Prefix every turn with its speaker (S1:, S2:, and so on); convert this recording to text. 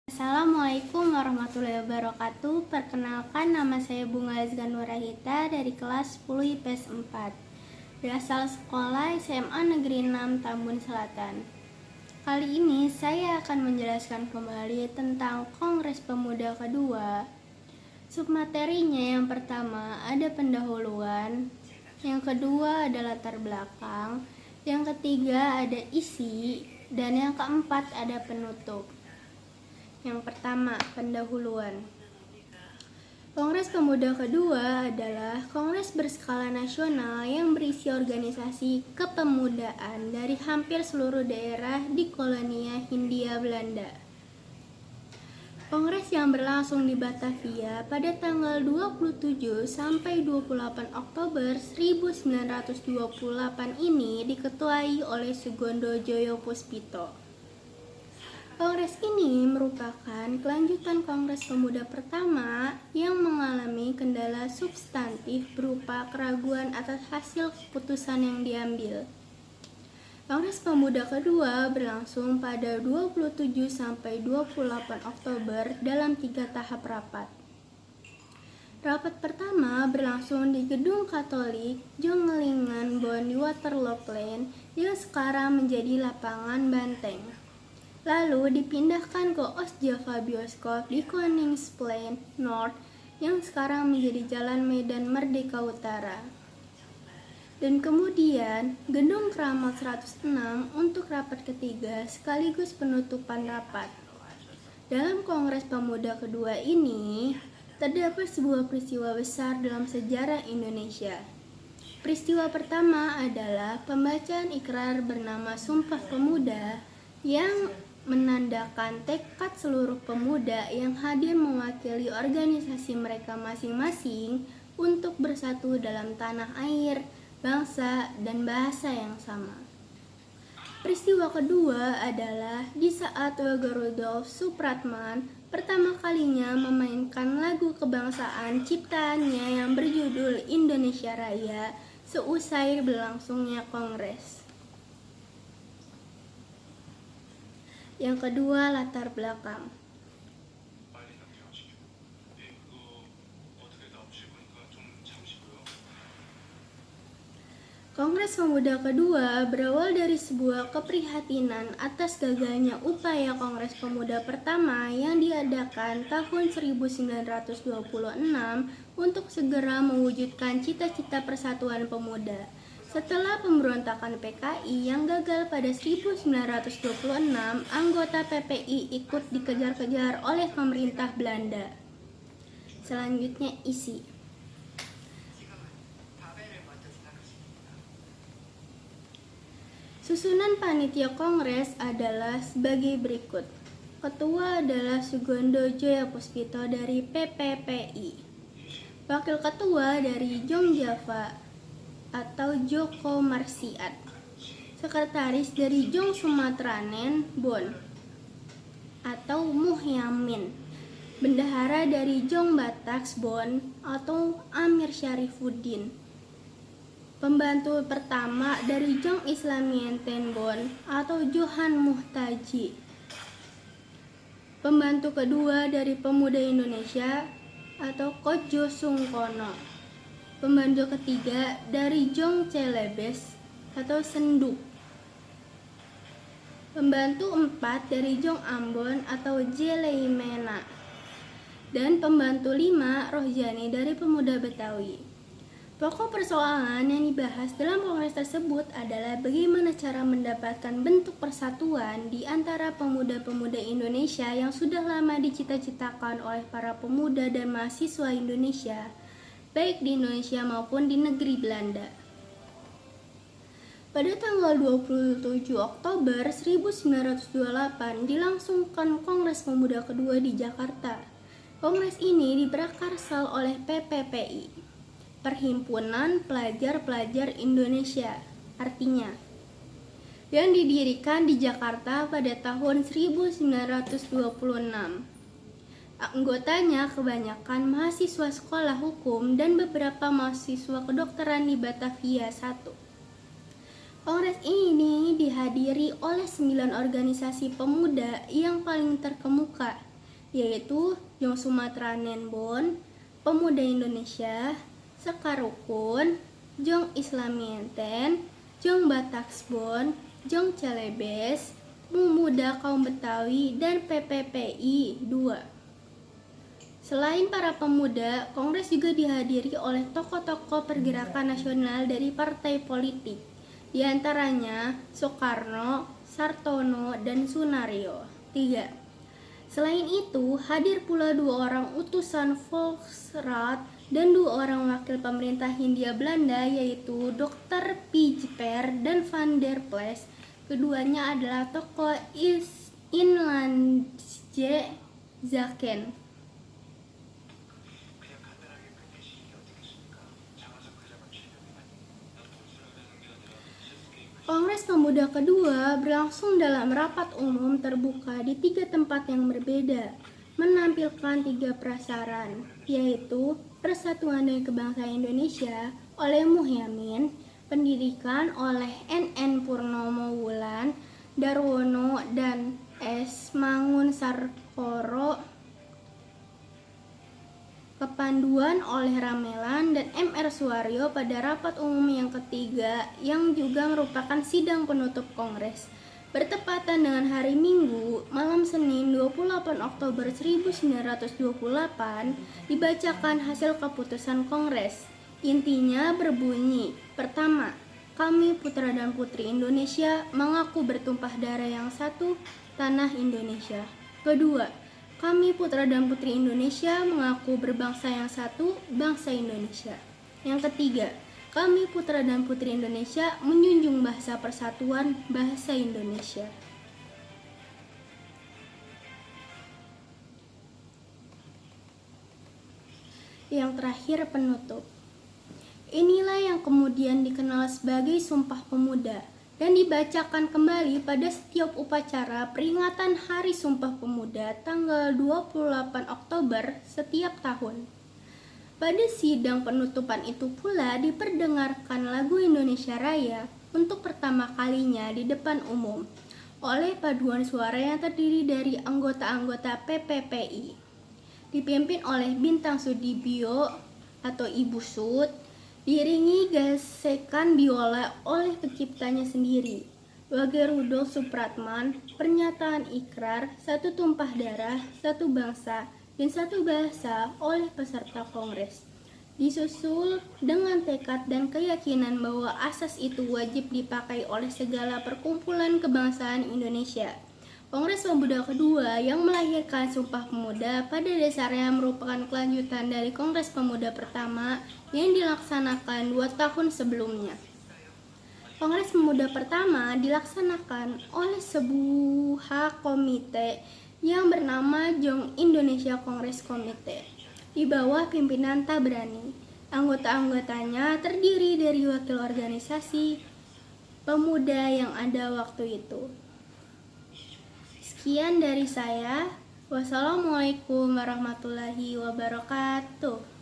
S1: Assalamualaikum warahmatullahi wabarakatuh. Perkenalkan, nama saya Bunga Azga Nurahita dari kelas 10 IPS 4, berasal sekolah SMA Negeri 6 Tambun Selatan. Kali ini saya akan menjelaskan kembali tentang Kongres Pemuda kedua. Submaterinya yang pertama ada pendahuluan, yang kedua ada latar belakang, yang ketiga ada isi, dan yang keempat ada penutup. Yang pertama, pendahuluan. Kongres Pemuda kedua adalah kongres berskala nasional yang berisi organisasi kepemudaan dari hampir seluruh daerah di kolonia Hindia Belanda. Kongres yang berlangsung di Batavia pada tanggal 27 sampai 28 Oktober 1928 ini diketuai oleh Sugondo Joyopuspito. Kongres ini merupakan kelanjutan Kongres Pemuda pertama yang mengalami kendala substantif berupa keraguan atas hasil keputusan yang diambil. Kongres Pemuda kedua berlangsung pada 27 sampai 28 Oktober dalam 3 tahap rapat. Rapat pertama berlangsung di Gedung Katolik Jongelingan Bon di Waterloo Plain yang sekarang menjadi lapangan banteng. Lalu dipindahkan ke Ostjava Bioskop di Koningsplein North yang sekarang menjadi Jalan Medan Merdeka Utara. Dan kemudian Gedung Keramat 106 untuk rapat ketiga sekaligus penutupan rapat. Dalam Kongres Pemuda kedua ini terdapat sebuah peristiwa besar dalam sejarah Indonesia. Peristiwa pertama adalah pembacaan ikrar bernama Sumpah Pemuda yang menandakan tekad seluruh pemuda yang hadir mewakili organisasi mereka masing-masing untuk bersatu dalam tanah air, bangsa, dan bahasa yang sama. Peristiwa kedua adalah di saat Wage Rudolf Supratman pertama kalinya memainkan lagu kebangsaan ciptaannya yang berjudul Indonesia Raya seusai berlangsungnya Kongres. Yang kedua, latar belakang. Kongres Pemuda kedua berawal dari sebuah keprihatinan atas gagalnya upaya Kongres Pemuda pertama yang diadakan tahun 1926 untuk segera mewujudkan cita-cita persatuan pemuda. Setelah pemberontakan PKI yang gagal pada 1926, anggota PPI ikut dikejar-kejar oleh pemerintah Belanda. Selanjutnya isi. Susunan panitia kongres adalah sebagai berikut. Ketua adalah Sugondo Joyopuspito dari PPPI. Wakil ketua dari Jongjava atau Joko Marsiat. Sekretaris dari Jong Sumatranen Bon atau Muhyamin. Bendahara dari Jong Bataks Bon atau Amir Syarifuddin. Pembantu pertama dari Jong Islamienten Bon atau Johan Muhtaji. Pembantu kedua dari Pemuda Indonesia atau Kojo Sungkono. Pembantu ketiga dari Jong Celebes atau Senduk. Pembantu empat dari Jong Ambon atau Jeleimena. Dan pembantu 5 Rohjani dari Pemuda Betawi. Pokok persoalan yang dibahas dalam kongres tersebut adalah bagaimana cara mendapatkan bentuk persatuan di antara pemuda-pemuda Indonesia yang sudah lama dicita-citakan oleh para pemuda dan mahasiswa Indonesia, baik di Indonesia maupun di negeri Belanda. Pada tanggal 27 Oktober 1928 dilangsungkan Kongres Pemuda kedua di Jakarta. Kongres ini diprakarsal oleh PPPI, Perhimpunan Pelajar-Pelajar Indonesia, artinya, yang didirikan di Jakarta pada tahun 1926. Anggotanya kebanyakan mahasiswa sekolah hukum dan beberapa mahasiswa kedokteran di Batavia I. Kongres ini dihadiri oleh 9 organisasi pemuda yang paling terkemuka, yaitu Jong Sumatera Nenbon, Pemuda Indonesia, Sekar Rukun, Jong Islamienten, Jong Bataksbon, Jong Celebes, Pemuda Kaum Betawi, dan PPPI 2. Selain para pemuda, Kongres juga dihadiri oleh tokoh-tokoh pergerakan nasional dari partai politik, di antaranya Soekarno, Sartono, dan Sunario. 3. Selain itu, hadir pula 2 orang utusan Volksraad dan 2 orang wakil pemerintah Hindia Belanda, yaitu Dr. Pijper dan Van der Plas. Keduanya adalah tokoh Inlandse Zaken. Kongres Pemuda kedua berlangsung dalam rapat umum terbuka di 3 tempat yang berbeda, menampilkan 3 prasaran, yaitu Persatuan dan Kebangsaan Indonesia oleh Muhyamin, Pendidikan oleh N.N. Purnomo Wulan, Darwono dan S. Mangun Sarkoro, Kepanduan oleh Ramelan dan M.R. Suwaryo pada rapat umum yang ketiga yang juga merupakan sidang penutup Kongres. Bertepatan dengan hari Minggu, malam Senin 28 Oktober 1928, dibacakan hasil keputusan Kongres. Intinya berbunyi, pertama, kami putra dan putri Indonesia mengaku bertumpah darah yang satu, tanah Indonesia. Kedua, kami putra dan putri Indonesia mengaku berbangsa yang satu, bangsa Indonesia. Yang ketiga, kami putra dan putri Indonesia menjunjung bahasa persatuan, bahasa Indonesia. Yang terakhir, penutup. Inilah yang kemudian dikenal sebagai Sumpah Pemuda dan dibacakan kembali pada setiap upacara peringatan Hari Sumpah Pemuda tanggal 28 Oktober setiap tahun. Pada sidang penutupan itu pula diperdengarkan lagu Indonesia Raya untuk pertama kalinya di depan umum oleh paduan suara yang terdiri dari anggota-anggota PPPI, dipimpin oleh Bintang Sudibyo atau Ibu Sud, diiringi gesekan biola oleh penciptanya sendiri, Wage Rudolf Supratman, Pernyataan Ikrar, Satu Tumpah Darah, Satu Bangsa, dan Satu Bahasa oleh peserta Kongres. Disusul dengan tekad dan keyakinan bahwa asas itu wajib dipakai oleh segala perkumpulan kebangsaan Indonesia. Kongres Pemuda kedua yang melahirkan Sumpah Pemuda pada dasarnya merupakan kelanjutan dari Kongres Pemuda pertama yang dilaksanakan 2 tahun sebelumnya. Kongres Pemuda pertama dilaksanakan oleh sebuah komite yang bernama Jong Indonesia Congress Committee di bawah pimpinan Tabrani. Anggota-anggotanya terdiri dari wakil organisasi pemuda yang ada waktu itu. Sekian dari saya. Wassalamualaikum warahmatullahi wabarakatuh.